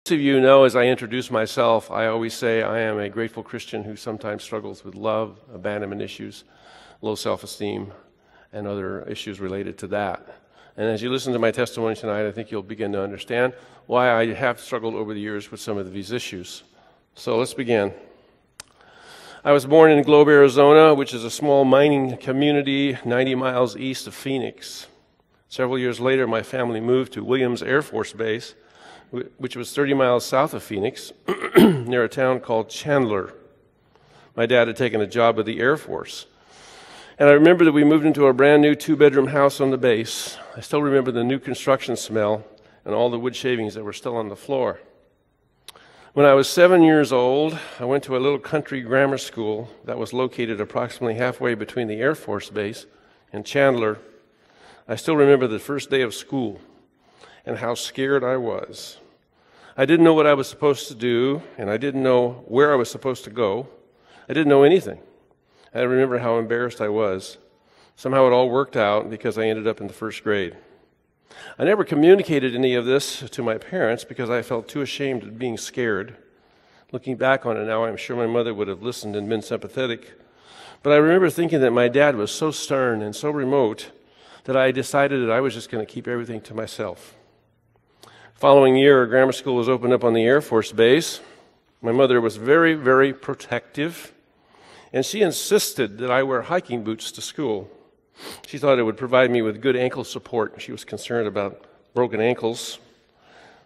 Most of you know, as I introduce myself, I always say I am a grateful Christian who sometimes struggles with love, abandonment issues, low self-esteem, and other issues related to that. And as you listen to my testimony tonight, I think you'll begin to understand why I have struggled over the years with some of these issues. So let's begin. I was born in Globe, Arizona, which is a small mining community 90 miles east of Phoenix. Several years later, my family moved to Williams Air Force Base, which was 30 miles south of Phoenix, near a town called Chandler. My dad had taken a job with the Air Force. And I remember that we moved into a brand new 2-bedroom house on the base. I still remember the new construction smell and all the wood shavings that were still on the floor. When I was 7 years old, I went to a little country grammar school that was located approximately halfway between the Air Force Base and Chandler. I still remember the first day of school and how scared I was. I didn't know what I was supposed to do, and I didn't know where I was supposed to go. I didn't know anything. I remember how embarrassed I was. Somehow it all worked out because I ended up in the first grade. I never communicated any of this to my parents because I felt too ashamed of being scared. Looking back on it now, I'm sure my mother would have listened and been sympathetic. But I remember thinking that my dad was so stern and so remote that I decided that I was just going to keep everything to myself. Following year, a grammar school was opened up on the Air Force Base. My mother was very, very protective, and she insisted that I wear hiking boots to school. She thought it would provide me with good ankle support. She was concerned about broken ankles.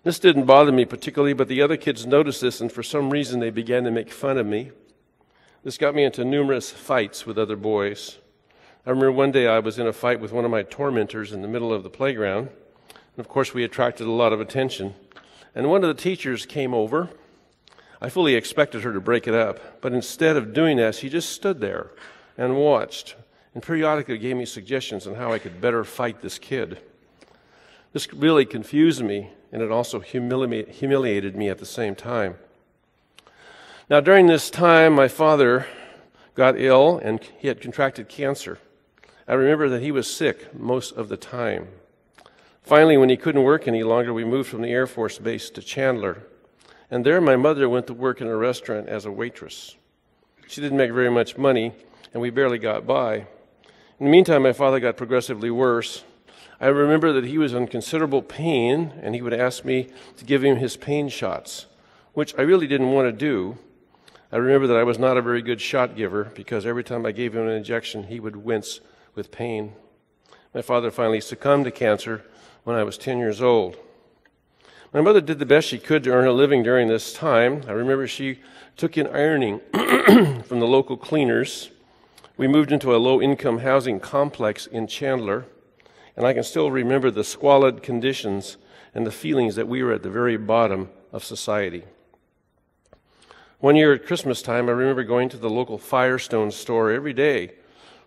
This didn't bother me particularly, but the other kids noticed this, and for some reason they began to make fun of me. This got me into numerous fights with other boys. I remember one day I was in a fight with one of my tormentors in the middle of the playground. And of course, we attracted a lot of attention. And one of the teachers came over. I fully expected her to break it up, but instead of doing that, she just stood there and watched, and periodically gave me suggestions on how I could better fight this kid. This really confused me, and it also humiliated me at the same time. Now, during this time, my father got ill, and he had contracted cancer. I remember that he was sick most of the time. Finally, when he couldn't work any longer, we moved from the Air Force Base to Chandler. And there my mother went to work in a restaurant as a waitress. She didn't make very much money, and we barely got by. In the meantime, my father got progressively worse. I remember that he was in considerable pain, and he would ask me to give him his pain shots, which I really didn't want to do. I remember that I was not a very good shot giver because every time I gave him an injection, he would wince with pain. My father finally succumbed to cancer when I was 10 years old. My mother did the best she could to earn a living during this time. I remember she took in ironing from the local cleaners. We moved into a low-income housing complex in Chandler, and I can still remember the squalid conditions and the feelings that we were at the very bottom of society. One year at Christmas time, I remember going to the local Firestone store every day,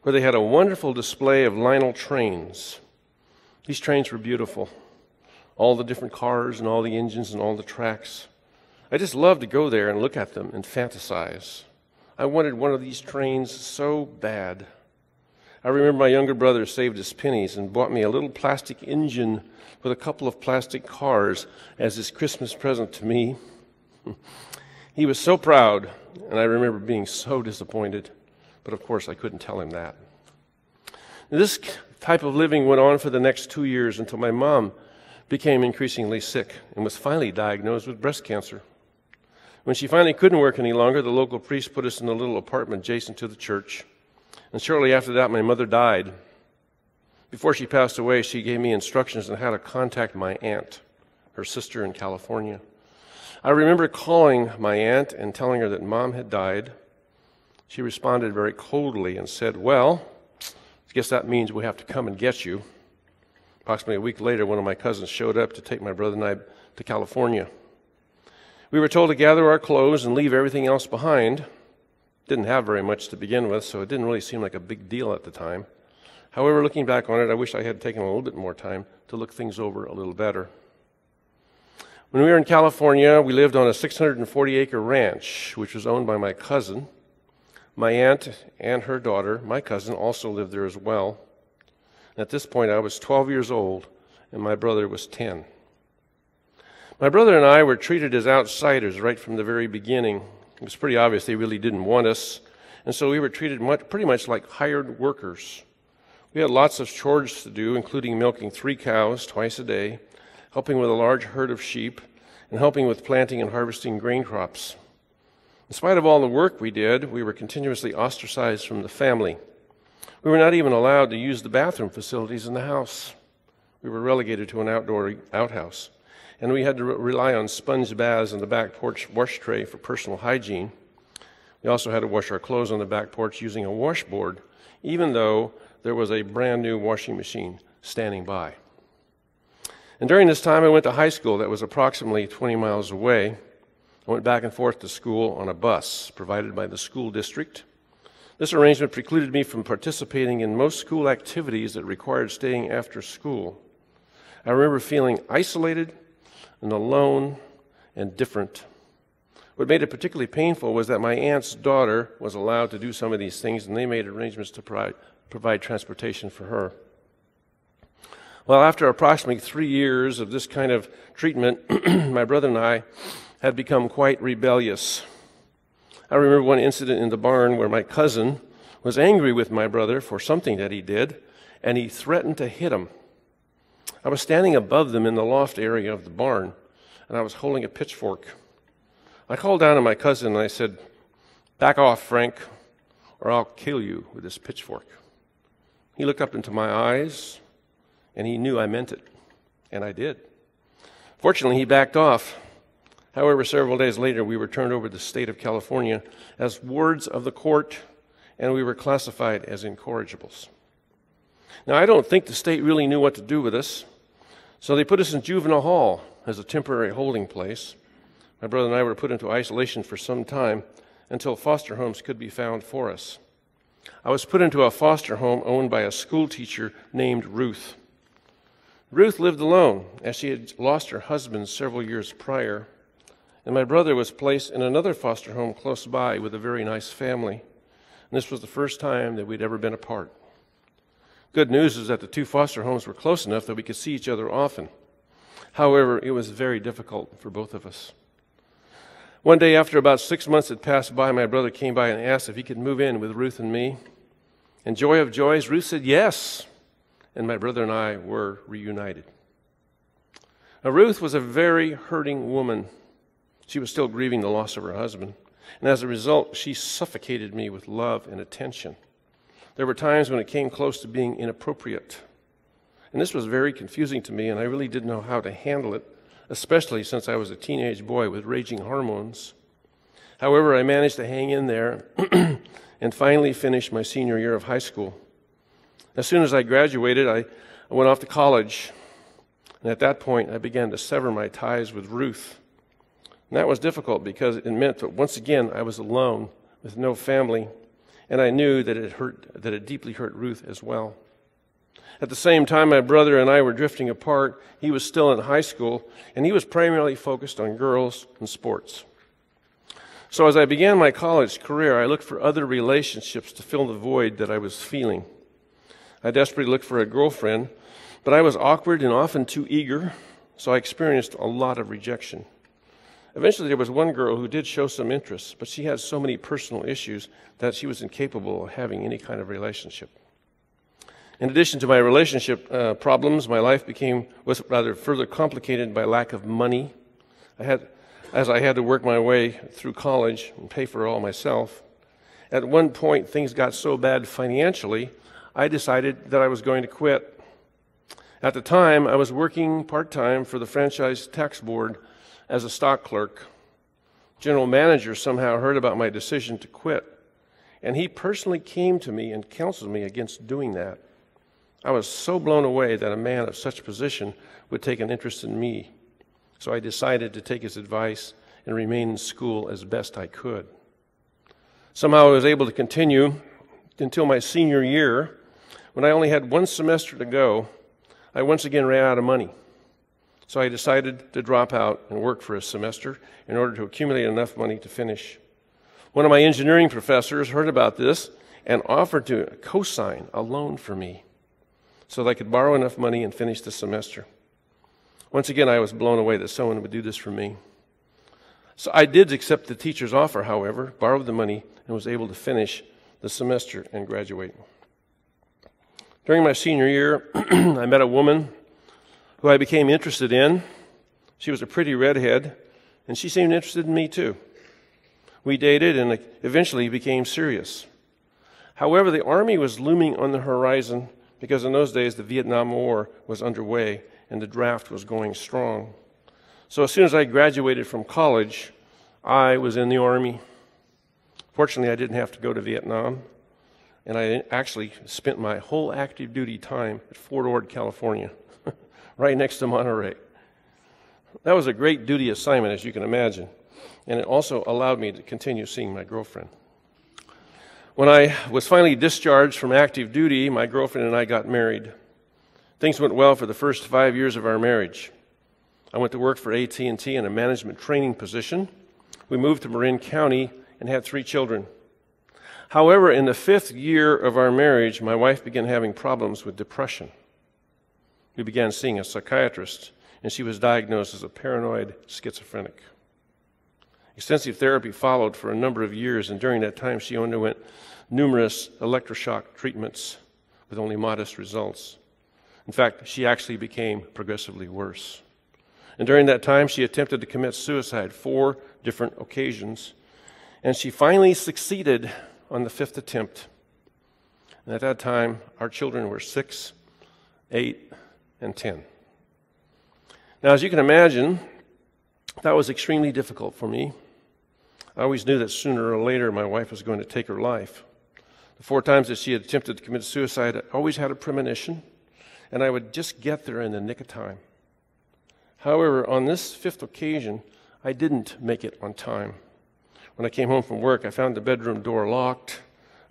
where they had a wonderful display of Lionel trains. These trains were beautiful. All the different cars and all the engines and all the tracks. I just loved to go there and look at them and fantasize. I wanted one of these trains so bad. I remember my younger brother saved his pennies and bought me a little plastic engine with a couple of plastic cars as his Christmas present to me. He was so proud, and I remember being so disappointed. But of course, I couldn't tell him that. This type of living went on for the next 2 years until my mom became increasingly sick and was finally diagnosed with breast cancer. When she finally couldn't work any longer, the local priest put us in a little apartment adjacent to the church. And shortly after that, my mother died. Before she passed away, she gave me instructions on how to contact my aunt, her sister in California. I remember calling my aunt and telling her that Mom had died. She responded very coldly and said, "Well, I guess that means we have to come and get you." Approximately a week later, one of my cousins showed up to take my brother and I to California. We were told to gather our clothes and leave everything else behind. Didn't have very much to begin with, so it didn't really seem like a big deal at the time. However, looking back on it, I wish I had taken a little bit more time to look things over a little better. When we were in California, we lived on a 640-acre ranch, which was owned by my cousin. My aunt and her daughter, my cousin, also lived there as well. At this point, I was 12 years old, and my brother was 10. My brother and I were treated as outsiders right from the very beginning. It was pretty obvious they really didn't want us, and so we were treated pretty much like hired workers. We had lots of chores to do, including milking 3 cows twice a day, helping with a large herd of sheep, and helping with planting and harvesting grain crops. In spite of all the work we did, we were continuously ostracized from the family. We were not even allowed to use the bathroom facilities in the house. We were relegated to an outdoor outhouse, and we had to rely on sponge baths in the back porch wash tray for personal hygiene. We also had to wash our clothes on the back porch using a washboard, even though there was a brand new washing machine standing by. And during this time, I went to high school that was approximately 20 miles away. I went back and forth to school on a bus provided by the school district. This arrangement precluded me from participating in most school activities that required staying after school. I remember feeling isolated and alone and different. What made it particularly painful was that my aunt's daughter was allowed to do some of these things, and they made arrangements to provide transportation for her. Well, after approximately 3 years of this kind of treatment, my brother and I had become quite rebellious. I remember one incident in the barn where my cousin was angry with my brother for something that he did, and he threatened to hit him. I was standing above them in the loft area of the barn, and I was holding a pitchfork. I called down to my cousin and I said, "Back off, Frank, or I'll kill you with this pitchfork." He looked up into my eyes, and he knew I meant it, and I did. Fortunately, he backed off. However, several days later, we were turned over to the state of California as wards of the court, and we were classified as incorrigibles. Now, I don't think the state really knew what to do with us, so they put us in juvenile hall as a temporary holding place. My brother and I were put into isolation for some time until foster homes could be found for us. I was put into a foster home owned by a school teacher named Ruth. Ruth lived alone, as she had lost her husband several years prior, and my brother was placed in another foster home close by with a very nice family. And this was the first time that we'd ever been apart. Good news is that the 2 foster homes were close enough that we could see each other often. However, it was very difficult for both of us. One day, after about 6 months had passed by, my brother came by and asked if he could move in with Ruth and me. And joy of joys, Ruth said yes, and my brother and I were reunited. Now, Ruth was a very hurting woman. She was still grieving the loss of her husband, and as a result, she suffocated me with love and attention. There were times when it came close to being inappropriate, and this was very confusing to me, and I really didn't know how to handle it, especially since I was a teenage boy with raging hormones. However, I managed to hang in there and finally finished my senior year of high school. As soon as I graduated, I went off to college, and at that point, I began to sever my ties with Ruth. And that was difficult because it meant that once again, I was alone with no family, and I knew that it deeply hurt Ruth as well. At the same time, my brother and I were drifting apart. He was still in high school, and he was primarily focused on girls and sports. So as I began my college career, I looked for other relationships to fill the void that I was feeling. I desperately looked for a girlfriend, but I was awkward and often too eager, so I experienced a lot of rejection. Eventually, there was one girl who did show some interest, but she had so many personal issues that she was incapable of having any kind of relationship. In addition to my relationship problems, my life was rather further complicated by lack of money. As I had to work my way through college and pay for it all myself. At one point, things got so bad financially, I decided that I was going to quit. At the time, I was working part-time for the Franchise Tax Board as a stock clerk. General manager somehow heard about my decision to quit, and he personally came to me and counseled me against doing that. I was so blown away that a man of such position would take an interest in me. So I decided to take his advice and remain in school as best I could. Somehow I was able to continue until my senior year. When I only had 1 semester to go, I once again ran out of money. So I decided to drop out and work for a semester in order to accumulate enough money to finish. One of my engineering professors heard about this and offered to co-sign a loan for me so that I could borrow enough money and finish the semester. Once again, I was blown away that someone would do this for me. So I did accept the teacher's offer, however, borrowed the money, and was able to finish the semester and graduate. During my senior year, I met a woman who I became interested in. She was a pretty redhead, and she seemed interested in me too. We dated and eventually became serious. However, the Army was looming on the horizon because in those days the Vietnam War was underway and the draft was going strong. So as soon as I graduated from college, I was in the Army. Fortunately, I didn't have to go to Vietnam, and I actually spent my whole active duty time at Fort Ord, California, right next to Monterey. That was a great duty assignment, as you can imagine, and it also allowed me to continue seeing my girlfriend. When I was finally discharged from active duty, my girlfriend and I got married. Things went well for the first 5 years of our marriage. I went to work for AT&T in a management training position. We moved to Marin County and had 3 children. However, in the 5th year of our marriage, my wife began having problems with depression. We began seeing a psychiatrist, and she was diagnosed as a paranoid schizophrenic. Extensive therapy followed for a number of years, and during that time she underwent numerous electroshock treatments with only modest results. In fact, she actually became progressively worse. And during that time, she attempted to commit suicide 4 different occasions, and she finally succeeded on the 5th attempt. And at that time, our children were 6, 8, and 10. Now, as you can imagine, that was extremely difficult for me. I always knew that sooner or later my wife was going to take her life. The 4 times that she had attempted to commit suicide, I always had a premonition, and I would just get there in the nick of time. However, on this 5th occasion, I didn't make it on time. When I came home from work, I found the bedroom door locked.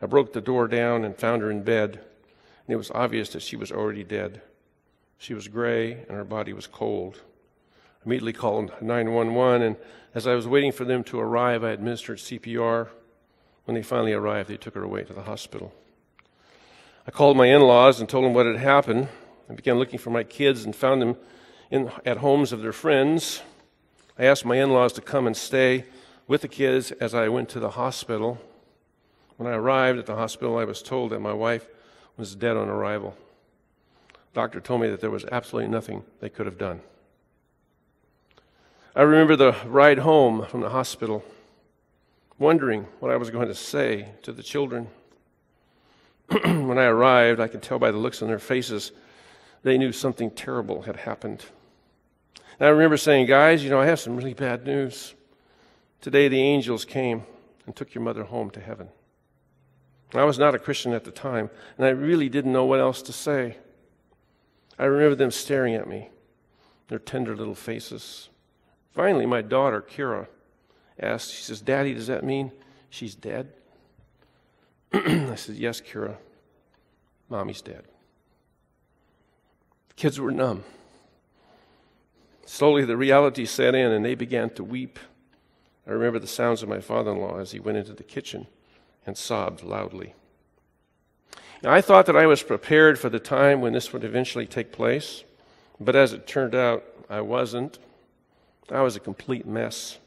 I broke the door down and found her in bed, and it was obvious that she was already dead. She was gray, and her body was cold. I immediately called 911, and as I was waiting for them to arrive, I administered CPR. When they finally arrived, they took her away to the hospital. I called my in-laws and told them what had happened. I began looking for my kids and found them at homes of their friends. I asked my in-laws to come and stay with the kids as I went to the hospital. When I arrived at the hospital, I was told that my wife was dead on arrival. The doctor told me that there was absolutely nothing they could have done. I remember the ride home from the hospital, wondering what I was going to say to the children. When I arrived, I could tell by the looks on their faces, they knew something terrible had happened. And I remember saying, guys, I have some really bad news. Today the angels came and took your mother home to heaven. I was not a Christian at the time, and I really didn't know what else to say. I remember them staring at me, their tender little faces. Finally, my daughter, Kira, asked, she says, Daddy, does that mean she's dead? I said, yes, Kira, Mommy's dead. The kids were numb. Slowly, the reality set in, and they began to weep. I remember the sounds of my father-in-law as he went into the kitchen and sobbed loudly. Now, I thought that I was prepared for the time when this would eventually take place, but as it turned out, I wasn't. I was a complete mess,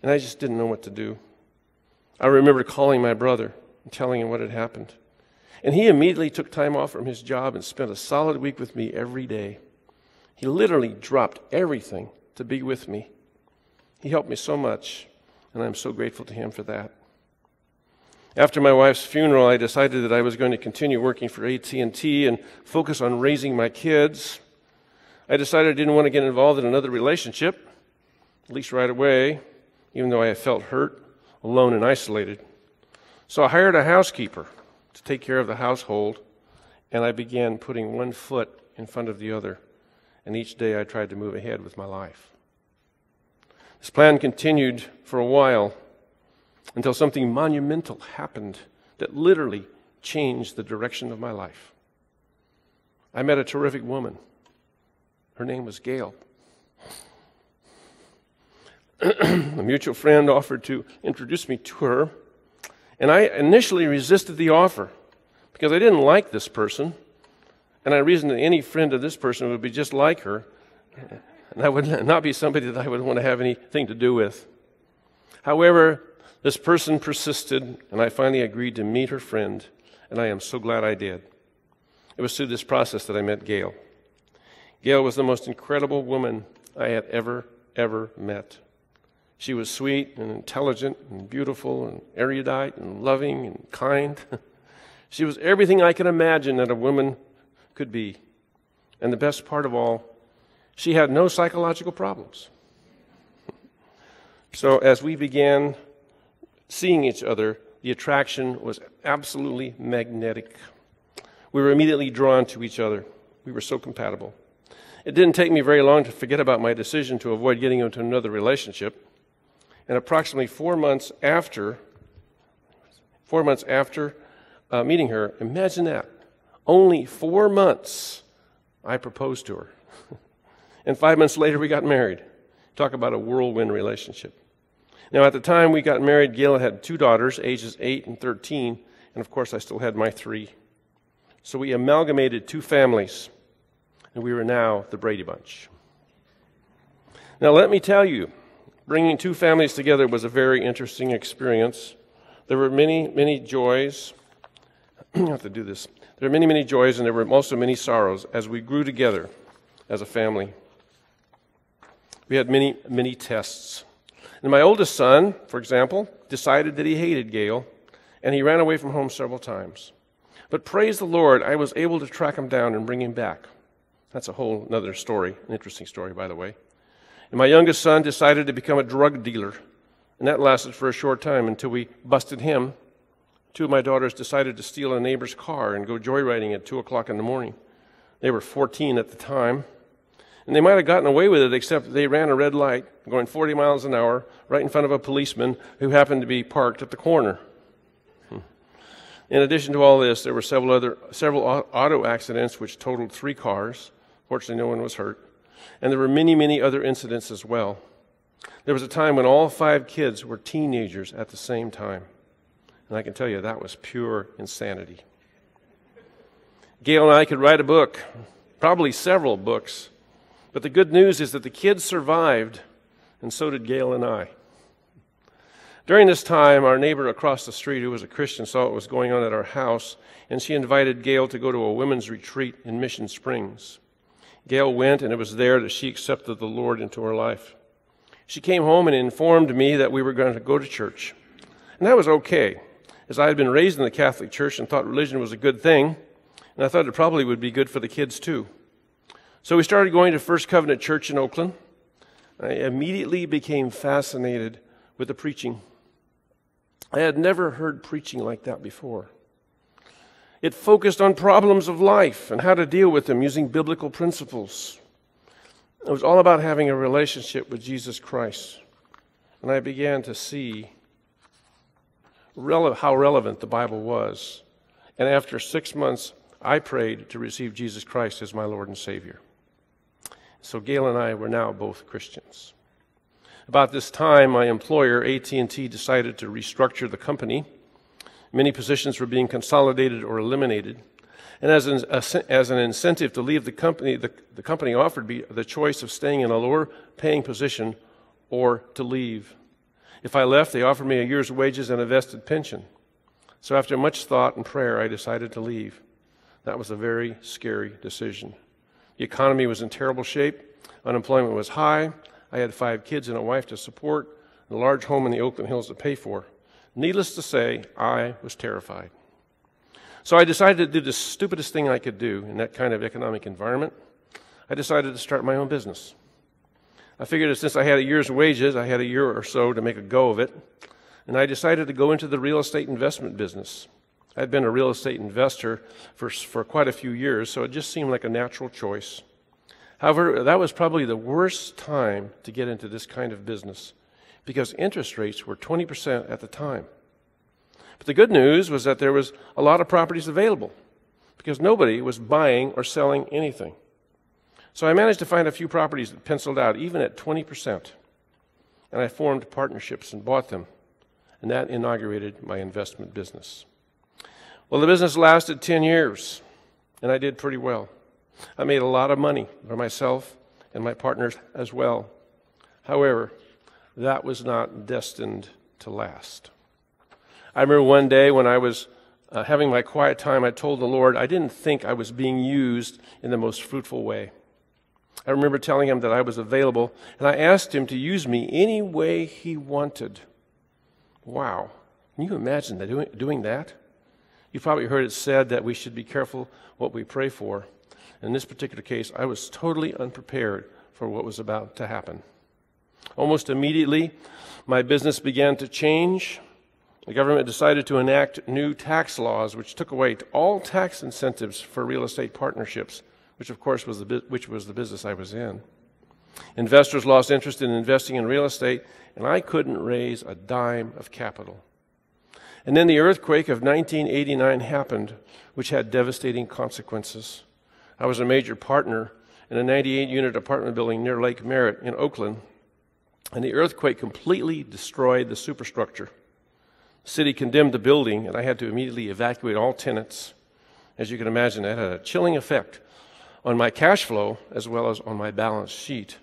and I just didn't know what to do. I remember calling my brother and telling him what had happened, and he immediately took time off from his job and spent a solid week with me every day. He literally dropped everything to be with me. He helped me so much, and I'm so grateful to him for that. After my wife's funeral, I decided that I was going to continue working for AT&T and focus on raising my kids. I decided I didn't want to get involved in another relationship, at least right away, even though I felt hurt, alone, and isolated. So I hired a housekeeper to take care of the household, and I began putting one foot in front of the other, and each day I tried to move ahead with my life. This plan continued for a while until something monumental happened that literally changed the direction of my life. I met a terrific woman. Her name was Gail. A mutual friend offered to introduce me to her, and I initially resisted the offer because I didn't like this person, and I reasoned that any friend of this person would be just like her. and that would not be somebody that I would want to have anything to do with. However, this person persisted, and I finally agreed to meet her friend, and I am so glad I did. It was through this process that I met Gail. Gail was the most incredible woman I had ever met. She was sweet and intelligent and beautiful and erudite and loving and kind. She was everything I could imagine that a woman could be. And the best part of all, she had no psychological problems. So as we began seeing each other, the attraction was absolutely magnetic. We were immediately drawn to each other. We were so compatible. It didn't take me very long to forget about my decision to avoid getting into another relationship. And approximately 4 months after meeting her, imagine that, only 4 months, I proposed to her. And 5 months later, we got married. Talk about a whirlwind relationship. Now, at the time we got married, Gail had 2 daughters, ages 8 and 13, and of course I still had my 3. So we amalgamated 2 families, and we were now the Brady Bunch. Now, let me tell you, bringing 2 families together was a very interesting experience. There were many joys. I have to do this. There were many joys, and there were also many sorrows as we grew together as a family. We had many tests. And my oldest son, for example, decided that he hated Gail, and he ran away from home several times. But praise the Lord, I was able to track him down and bring him back. That's a whole other story, an interesting story, by the way. And my youngest son decided to become a drug dealer, and that lasted for a short time until we busted him. 2 of my daughters decided to steal a neighbor's car and go joyriding at 2 o'clock in the morning. They were 14 at the time. And they might have gotten away with it, except they ran a red light going 40 miles an hour right in front of a policeman who happened to be parked at the corner. In addition to all this, there were several auto accidents which totaled 3 cars. Fortunately, no one was hurt. And there were many other incidents as well. There was a time when all 5 kids were teenagers at the same time. And I can tell you that was pure insanity. Gail and I could write a book, probably several books. But the good news is that the kids survived, and so did Gail and I. During this time, our neighbor across the street, who was a Christian, saw what was going on at our house, and she invited Gail to go to a women's retreat in Mission Springs. Gail went, and it was there that she accepted the Lord into her life. She came home and informed me that we were going to go to church. And that was okay, as I had been raised in the Catholic Church and thought religion was a good thing, and I thought it probably would be good for the kids too. So we started going to First Covenant Church in Oakland. I immediately became fascinated with the preaching. I had never heard preaching like that before. It focused on problems of life and how to deal with them using biblical principles. It was all about having a relationship with Jesus Christ. And I began to see how relevant the Bible was. And after 6 months, I prayed to receive Jesus Christ as my Lord and Savior. So Gail and I were now both Christians. About this time, my employer, AT&T, decided to restructure the company. Many positions were being consolidated or eliminated. And as an incentive to leave the company offered me the choice of staying in a lower-paying position or to leave. If I left, they offered me a year's wages and a vested pension. So after much thought and prayer, I decided to leave. That was a very scary decision. The economy was in terrible shape. Unemployment was high. I had 5 kids and a wife to support, and a large home in the Oakland Hills to pay for. Needless to say, I was terrified. So I decided to do the stupidest thing I could do in that kind of economic environment. I decided to start my own business. I figured that since I had a year's wages, I had a year or so to make a go of it, and I decided to go into the real estate investment business. I'd been a real estate investor for quite a few years, so it just seemed like a natural choice. However, that was probably the worst time to get into this kind of business because interest rates were 20% at the time. But the good news was that there was a lot of properties available because nobody was buying or selling anything. So I managed to find a few properties that penciled out even at 20%. And I formed partnerships and bought them. And that inaugurated my investment business. Well, the business lasted 10 years, and I did pretty well. I made a lot of money for myself and my partners as well. However, that was not destined to last. I remember one day when I was having my quiet time, I told the Lord I didn't think I was being used in the most fruitful way. I remember telling him that I was available, and I asked him to use me any way he wanted. Wow. Can you imagine doing that? You've probably heard it said that we should be careful what we pray for. In this particular case, I was totally unprepared for what was about to happen. Almost immediately, my business began to change. The government decided to enact new tax laws which took away all tax incentives for real estate partnerships, which of course was the business I was in. Investors lost interest in investing in real estate, and I couldn't raise a dime of capital. And then the earthquake of 1989 happened, which had devastating consequences. I was a major partner in a 98-unit apartment building near Lake Merritt in Oakland, and the earthquake completely destroyed the superstructure. The city condemned the building, and I had to immediately evacuate all tenants. As you can imagine, that had a chilling effect on my cash flow as well as on my balance sheet.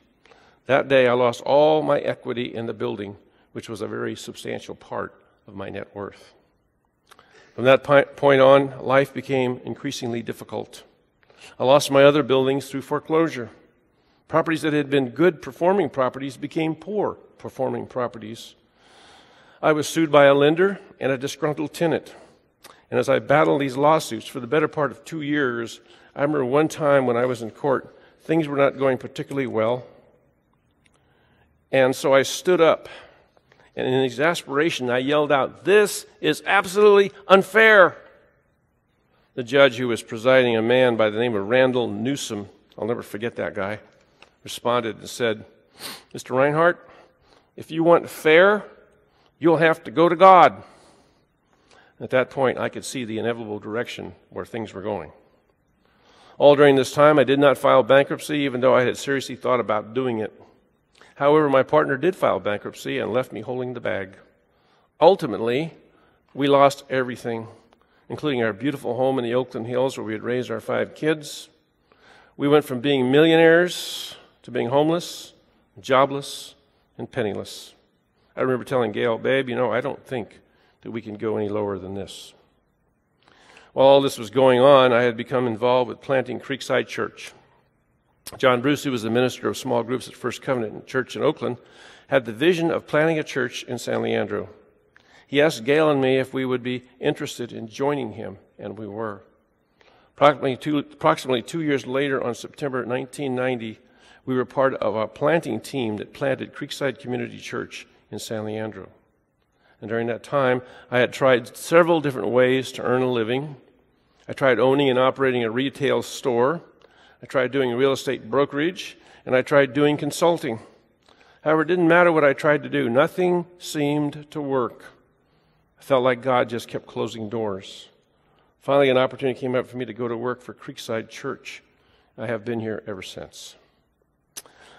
That day, I lost all my equity in the building, which was a very substantial part of my net worth. From that point on, life became increasingly difficult. I lost my other buildings through foreclosure. Properties that had been good performing properties became poor performing properties. I was sued by a lender and a disgruntled tenant. And as I battled these lawsuits for the better part of 2 years, I remember one time when I was in court, things were not going particularly well. And so I stood up, and in exasperation, I yelled out, "This is absolutely unfair!" The judge who was presiding, a man by the name of Randall Newsom, I'll never forget that guy, responded and said, "Mr. Reinhart, if you want fair, you'll have to go to God." At that point, I could see the inevitable direction where things were going. All during this time, I did not file bankruptcy, even though I had seriously thought about doing it. However, my partner did file bankruptcy and left me holding the bag. Ultimately, we lost everything, including our beautiful home in the Oakland Hills where we had raised our 5 kids. We went from being millionaires to being homeless, jobless, and penniless. I remember telling Gail, "Babe, I don't think that we can go any lower than this." While all this was going on, I had become involved with planting Creekside Church. John Bruce, who was the minister of small groups at First Covenant Church in Oakland, had the vision of planting a church in San Leandro. He asked Gail and me if we would be interested in joining him, and we were. Approximately 2 years later, on September 1990, we were part of a planting team that planted Creekside Community Church in San Leandro. And during that time, I had tried several different ways to earn a living. I tried owning and operating a retail store. I tried doing real estate brokerage, and I tried doing consulting. However, it didn't matter what I tried to do. Nothing seemed to work. I felt like God just kept closing doors. Finally, an opportunity came up for me to go to work for Creekside Church. I have been here ever since.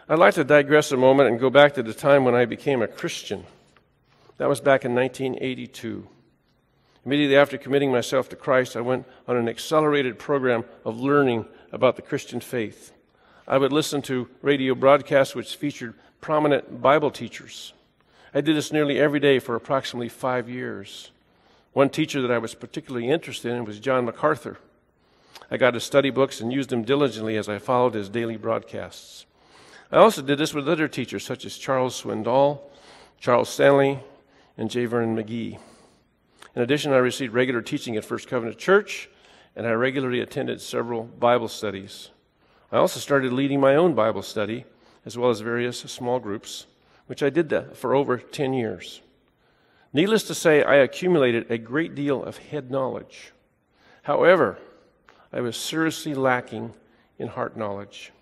I'd like to digress a moment and go back to the time when I became a Christian. That was back in 1982. Immediately after committing myself to Christ, I went on an accelerated program of learning about the Christian faith. I would listen to radio broadcasts which featured prominent Bible teachers. I did this nearly every day for approximately 5 years. One teacher that I was particularly interested in was John MacArthur. I got his study books and used them diligently as I followed his daily broadcasts. I also did this with other teachers such as Charles Swindoll, Charles Stanley, and J. Vernon McGee. In addition, I received regular teaching at First Covenant Church, and I regularly attended several Bible studies. I also started leading my own Bible study, as well as various small groups, which I did that for over 10 years. Needless to say, I accumulated a great deal of head knowledge. However, I was seriously lacking in heart knowledge.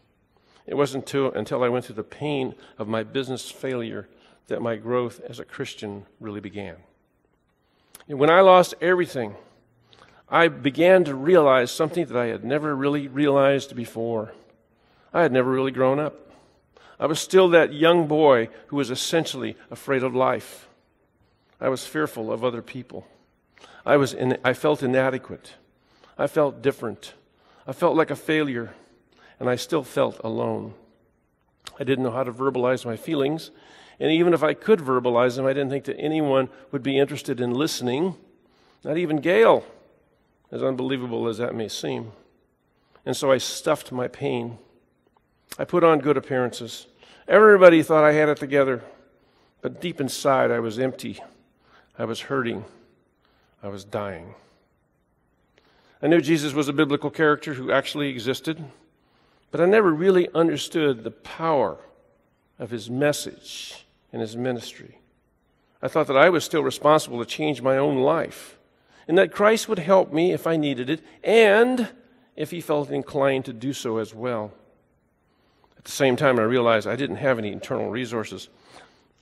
It wasn't until I went through the pain of my business failure that my growth as a Christian really began. And when I lost everything, I began to realize something that I had never really realized before. I had never really grown up. I was still that young boy who was essentially afraid of life. I was fearful of other people. I felt inadequate. I felt different. I felt like a failure, and I still felt alone. I didn't know how to verbalize my feelings, and even if I could verbalize them, I didn't think that anyone would be interested in listening, not even Gail, as unbelievable as that may seem. And so I stuffed my pain. I put on good appearances. Everybody thought I had it together, but deep inside I was empty. I was hurting. I was dying. I knew Jesus was a biblical character who actually existed, but I never really understood the power of his message and his ministry. I thought that I was still responsible to change my own life, and that Christ would help me if I needed it, and if he felt inclined to do so as well. At the same time, I realized I didn't have any internal resources.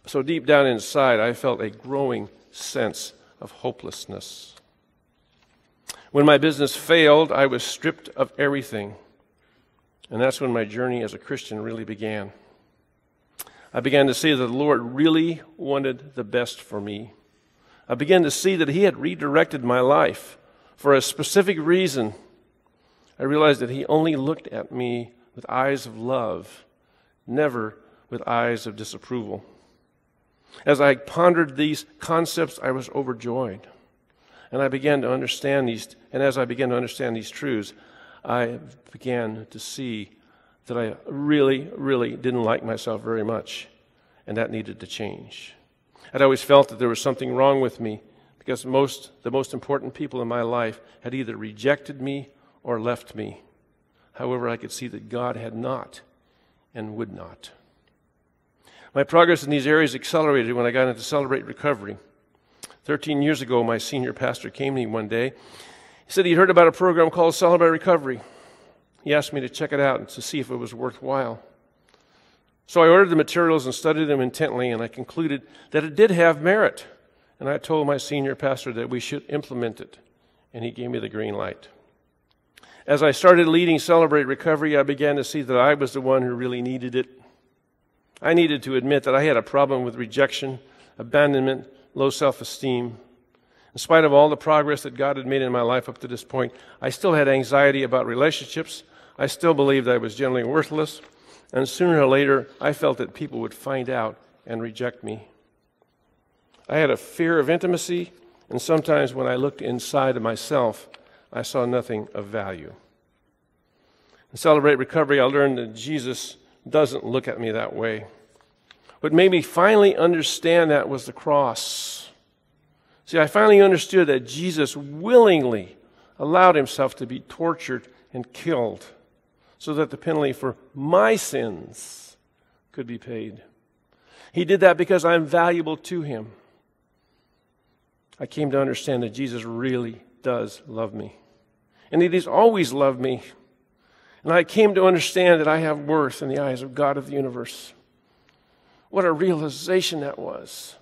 So deep down inside, I felt a growing sense of hopelessness. When my business failed, I was stripped of everything. And that's when my journey as a Christian really began. I began to see that the Lord really wanted the best for me. I began to see that he had redirected my life for a specific reason. I realized that he only looked at me with eyes of love, never with eyes of disapproval. As I pondered these concepts, I was overjoyed. And I began to understand these, and as I began to understand these truths, I began to see that I really, really didn't like myself very much, and that needed to change. I'd always felt that there was something wrong with me because the most important people in my life had either rejected me or left me. However, I could see that God had not and would not. My progress in these areas accelerated when I got into Celebrate Recovery. 13 years ago, my senior pastor came to me one day. He said he'd heard about a program called Celebrate Recovery. He asked me to check it out and to see if it was worthwhile. So I ordered the materials and studied them intently, and I concluded that it did have merit. And I told my senior pastor that we should implement it, and he gave me the green light. As I started leading Celebrate Recovery, I began to see that I was the one who really needed it. I needed to admit that I had a problem with rejection, abandonment, low self-esteem. In spite of all the progress that God had made in my life up to this point, I still had anxiety about relationships. I still believed I was generally worthless. And sooner or later, I felt that people would find out and reject me. I had a fear of intimacy, and sometimes when I looked inside of myself, I saw nothing of value. In Celebrate Recovery, I learned that Jesus doesn't look at me that way. What made me finally understand that was the cross. See, I finally understood that Jesus willingly allowed himself to be tortured and killed so that the penalty for my sins could be paid. He did that because I'm valuable to him. I came to understand that Jesus really does love me, and that he's always loved me. And I came to understand that I have worth in the eyes of God of the universe. What a realization that was.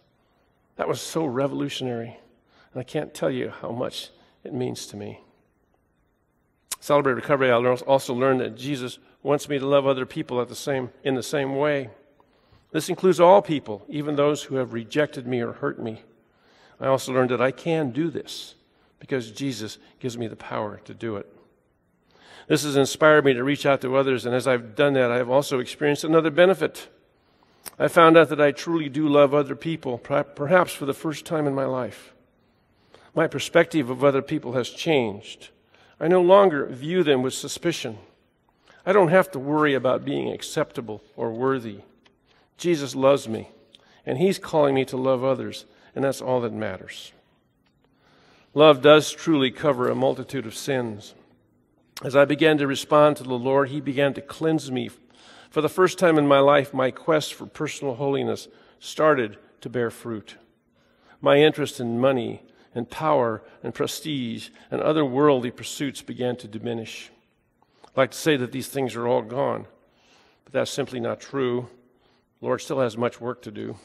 That was so revolutionary. And I can't tell you how much it means to me. Celebrate Recovery, I also learned that Jesus wants me to love other people in the same way. This includes all people, even those who have rejected me or hurt me. I also learned that I can do this because Jesus gives me the power to do it. This has inspired me to reach out to others, and as I've done that, I've also experienced another benefit. I found out that I truly do love other people, perhaps for the first time in my life. My perspective of other people has changed. I no longer view them with suspicion. I don't have to worry about being acceptable or worthy. Jesus loves me, and he's calling me to love others, and that's all that matters. Love does truly cover a multitude of sins. As I began to respond to the Lord, he began to cleanse me. For the first time in my life, my quest for personal holiness started to bear fruit. My interest in money and power and prestige and other worldly pursuits began to diminish. I'd like to say that these things are all gone, but that's simply not true. The Lord still has much work to do.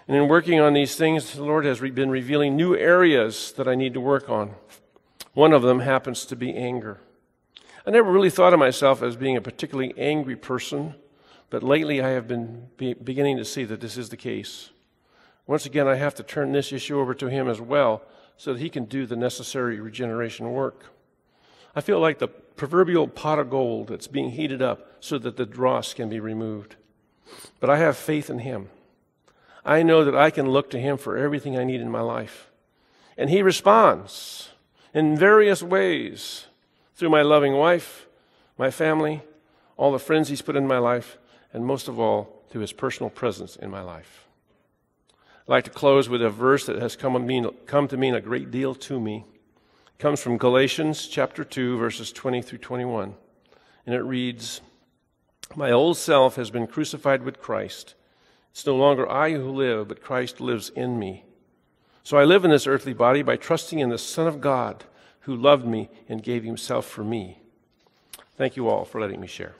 And in working on these things, the Lord has been revealing new areas that I need to work on. One of them happens to be anger. I never really thought of myself as being a particularly angry person, but lately I have been beginning to see that this is the case. Once again, I have to turn this issue over to him as well so that he can do the necessary regeneration work. I feel like the proverbial pot of gold that's being heated up so that the dross can be removed. But I have faith in him. I know that I can look to him for everything I need in my life. And he responds in various ways through my loving wife, my family, all the friends he's put in my life, and most of all, through his personal presence in my life. I'd like to close with a verse that has come to mean a great deal to me. It comes from Galatians chapter 2, verses 20 through 21. And it reads, "My old self has been crucified with Christ. It's no longer I who live, but Christ lives in me. So I live in this earthly body by trusting in the Son of God, who loved me and gave himself for me." Thank you all for letting me share.